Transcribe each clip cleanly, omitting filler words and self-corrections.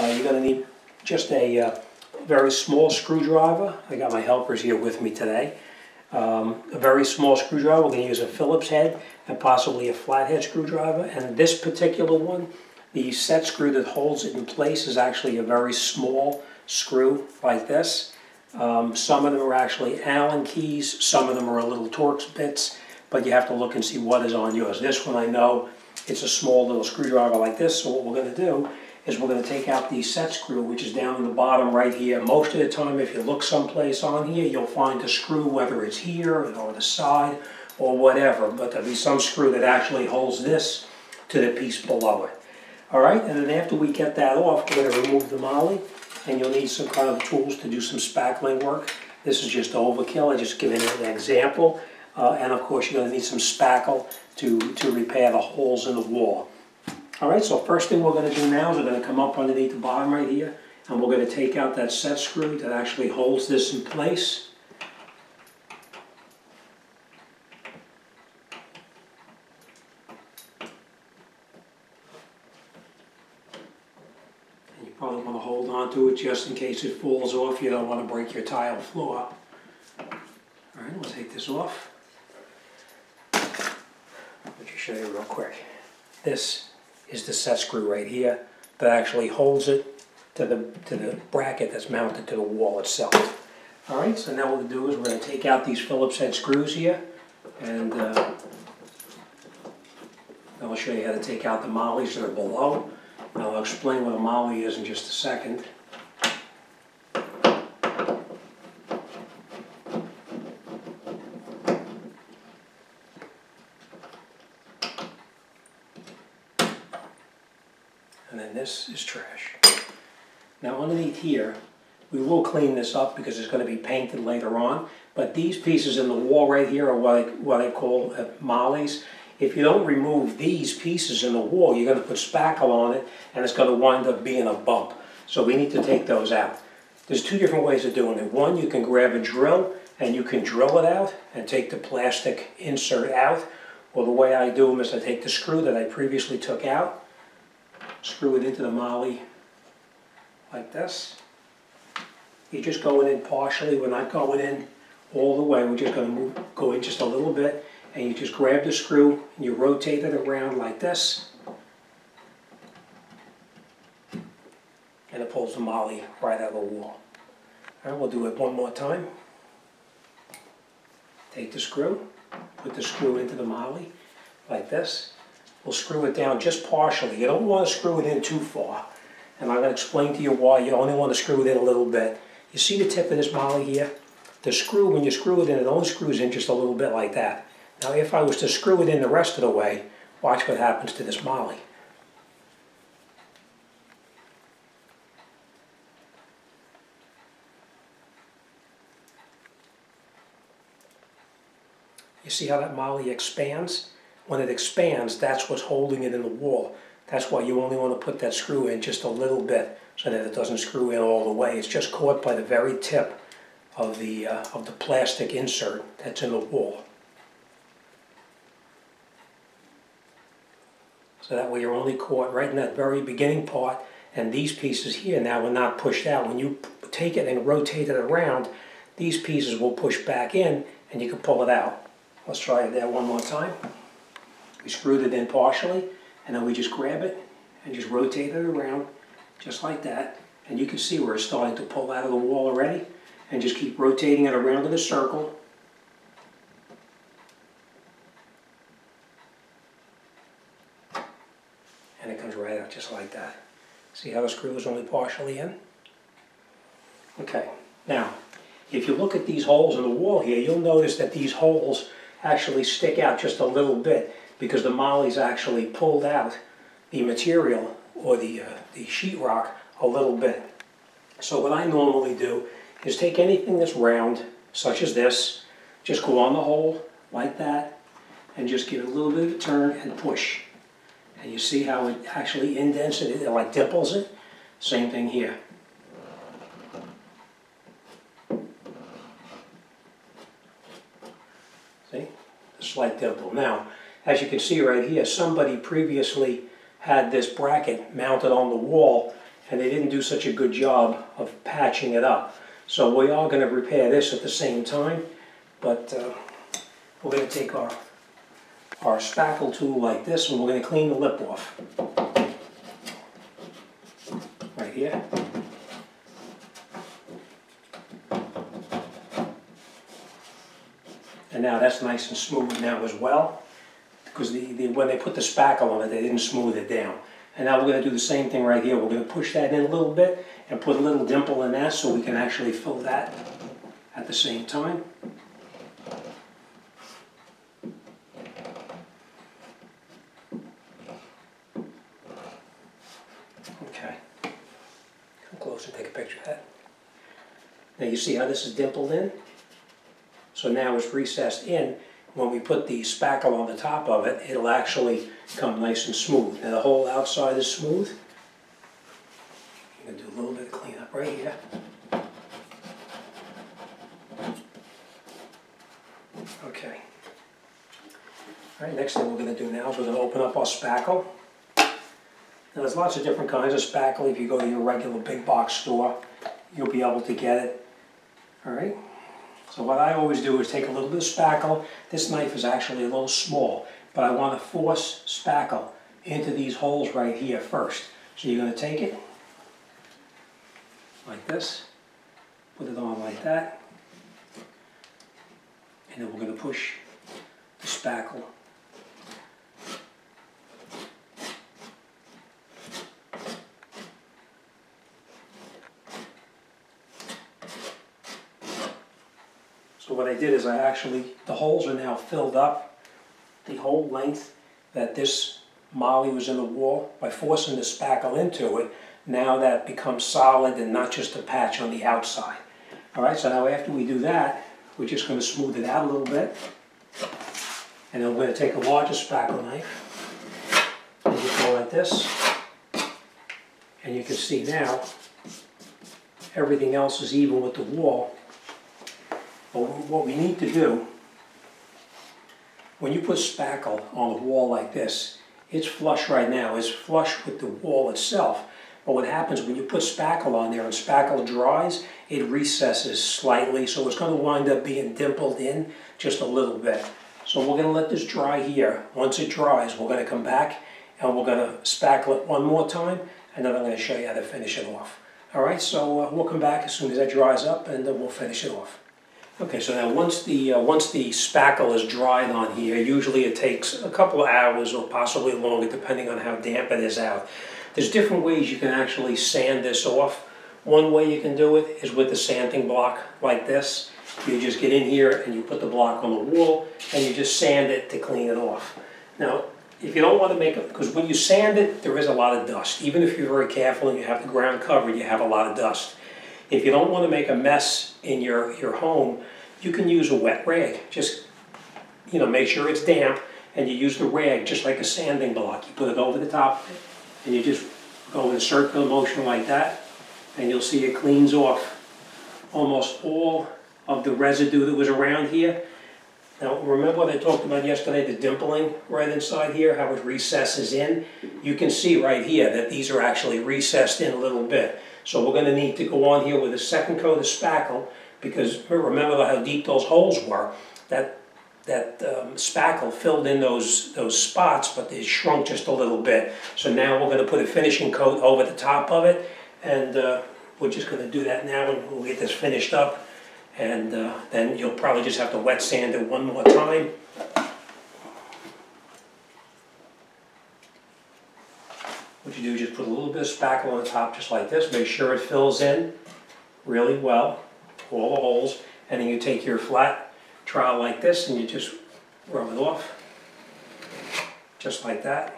You're going to need just a very small screwdriver. I got my helpers here with me today. A very small screwdriver. We're going to use a Phillips head and possibly a flathead screwdriver. And this particular one, the set screw that holds it in place is actually a very small screw like this. Some of them are actually Allen keys, some of them are little Torx bits, but you have to look and see what is on yours. This one I know it's a small little screwdriver like this, so what we're going to do is we're going to take out the set screw, which is down in the bottom right here. Most of the time, if you look someplace on here, you'll find a screw, whether it's here or the side or whatever, but there'll be some screw that actually holds this to the piece below it. All right, and then after we get that off, we're going to remove the molly, and you'll need some kind of tools to do some spackling work. This is just overkill. I'm just giving it an example. And of course, you're going to need some spackle to repair the holes in the wall. All right, so first thing we're going to do now is we're going to come up underneath the bottom right here, and we're going to take out that set screw that actually holds this in place. And you probably want to hold on to it just in case it falls off. You don't want to break your tile floor. All right, we'll take this off. Let me just show you real quick. This is the set screw right here that actually holds it to the bracket that's mounted to the wall itself. All right, so now what we'll do is we're going to take out these Phillips head screws here, and I'll show you how to take out the mollies that are below. And I'll explain what a molly is in just a second. And then this is trash. Now underneath here, we will clean this up because it's going to be painted later on, but these pieces in the wall right here are what I call mollies. If you don't remove these pieces in the wall, you're going to put spackle on it and it's going to wind up being a bump. So we need to take those out. There's two different ways of doing it. One, you can grab a drill and you can drill it out and take the plastic insert out. Or the way I do them is I take the screw that I previously took out, screw it into the molly like this. You're just going in partially. We're not going in all the way. We're just going to go in just a little bit, and you just grab the screw and you rotate it around like this, and it pulls the molly right out of the wall. All right, we'll do it one more time. Take the screw, put the screw into the molly like this. We'll screw it down just partially. You don't want to screw it in too far. And I'm going to explain to you why. You only want to screw it in a little bit. You see the tip of this molly here? The screw, when you screw it in, it only screws in just a little bit like that. Now if I was to screw it in the rest of the way, watch what happens to this molly. You see how that molly expands? When it expands, that's what's holding it in the wall. That's why you only want to put that screw in just a little bit so that it doesn't screw in all the way. It's just caught by the very tip of the plastic insert that's in the wall. So that way you're only caught right in that very beginning part, and these pieces here now are not pushed out. When you take it and rotate it around, these pieces will push back in and you can pull it out. Let's try it there one more time. We screwed it in partially, and then we just grab it and just rotate it around just like that. And you can see where it's starting to pull out of the wall already. And just keep rotating it around in a circle. And it comes right out just like that. See how the screw is only partially in? Okay, now if you look at these holes in the wall here, you'll notice that these holes actually stick out just a little bit, because the molly's actually pulled out the material or the sheetrock a little bit. So what I normally do is take anything that's round, such as this, just go on the hole like that, and just give it a little bit of a turn and push. And you see how it actually indents it, it like dimples it? Same thing here. See? A slight dimple. Now, as you can see right here, somebody previously had this bracket mounted on the wall and they didn't do such a good job of patching it up. So we are going to repair this at the same time, but we're going to take our spackle tool like this, and we're going to clean the lip off. Right here. And now that's nice and smooth now as well, because when they put the spackle on it, they didn't smooth it down. And now we're going to do the same thing right here. We're going to push that in a little bit and put a little dimple in that so we can actually fill that at the same time. Okay. Come close and take a picture of that. Now you see how this is dimpled in? So now it's recessed in. When we put the spackle on the top of it, it'll actually come nice and smooth. Now the whole outside is smooth. I'm going to do a little bit of cleanup right here. Okay. All right, next thing we're going to do now is we're going to open up our spackle. Now there's lots of different kinds of spackle. If you go to your regular big box store, you'll be able to get it. All right. So what I always do is take a little bit of spackle. This knife is actually a little small, but I want to force spackle into these holes right here first. So you're going to take it like this, put it on like that, and then we're going to push the spackle So what I did is the holes are now filled up the whole length that this molly was in the wall. By forcing the spackle into it, now that becomes solid and not just a patch on the outside. All right, so now after we do that, we're just going to smooth it out a little bit. And then we're going to take a larger spackle knife and just go like this. And you can see now everything else is even with the wall. But what we need to do, when you put spackle on the wall like this, it's flush right now. It's flush with the wall itself. But what happens when you put spackle on there and spackle dries, it recesses slightly, so it's going to wind up being dimpled in just a little bit. So we're going to let this dry here. Once it dries, we're going to come back and we're going to spackle it one more time, and then I'm going to show you how to finish it off. All right, so we'll come back as soon as that dries up, and then we'll finish it off. Okay, so now once the spackle is dried on here, usually it takes a couple of hours or possibly longer depending on how damp it is out. There's different ways you can actually sand this off. One way you can do it is with the sanding block like this. You just get in here and you put the block on the wall and you just sand it to clean it off. Now, if you don't want to make it, because when you sand it, there is a lot of dust. Even if you're very careful and you have the ground covered, you have a lot of dust. If you don't want to make a mess in your home, you can use a wet rag. Just, make sure it's damp, and you use the rag just like a sanding block. You put it over the top, and you just go in a circular motion like that, and you'll see it cleans off almost all of the residue that was around here. Now, remember what I talked about yesterday, the dimpling right inside here, how it recesses in? You can see right here that these are actually recessed in a little bit. So we're going to need to go on here with a second coat of spackle, because remember how deep those holes were. That spackle filled in those spots, but they shrunk just a little bit. So now we're going to put a finishing coat over the top of it, and we're just going to do that now, and we'll get this finished up. And then you'll probably just have to wet sand it one more time. What you do is just put a little bit of spackle on the top just like this. Make sure it fills in really well, all the holes. And then you take your flat trowel like this and you just rub it off, just like that.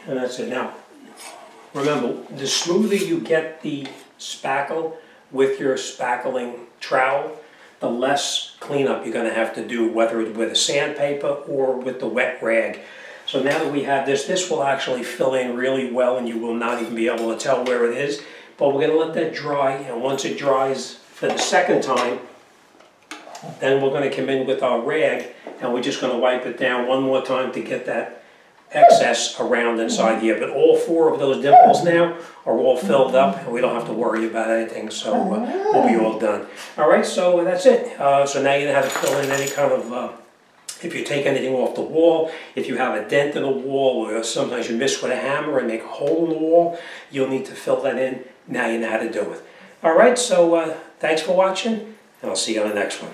And that's it. Now, remember, the smoother you get the spackle with your spackling trowel, the less cleanup you're going to have to do, whether it's with a sandpaper or with the wet rag. So now that we have this will actually fill in really well, and you will not even be able to tell where it is. But we're going to let that dry, and once it dries for the second time, Then we're going to come in with our rag, and we're just going to wipe it down one more time to get that excess around inside here. But all 4 of those dimples now are all filled up, and we don't have to worry about anything, so we'll be all done. All right, so that's it. So now you know how to fill in any kind of, if you take anything off the wall, if you have a dent in the wall, or sometimes you miss with a hammer and make a hole in the wall, you'll need to fill that in. Now you know how to do it. All right, so thanks for watching, and I'll see you on the next one.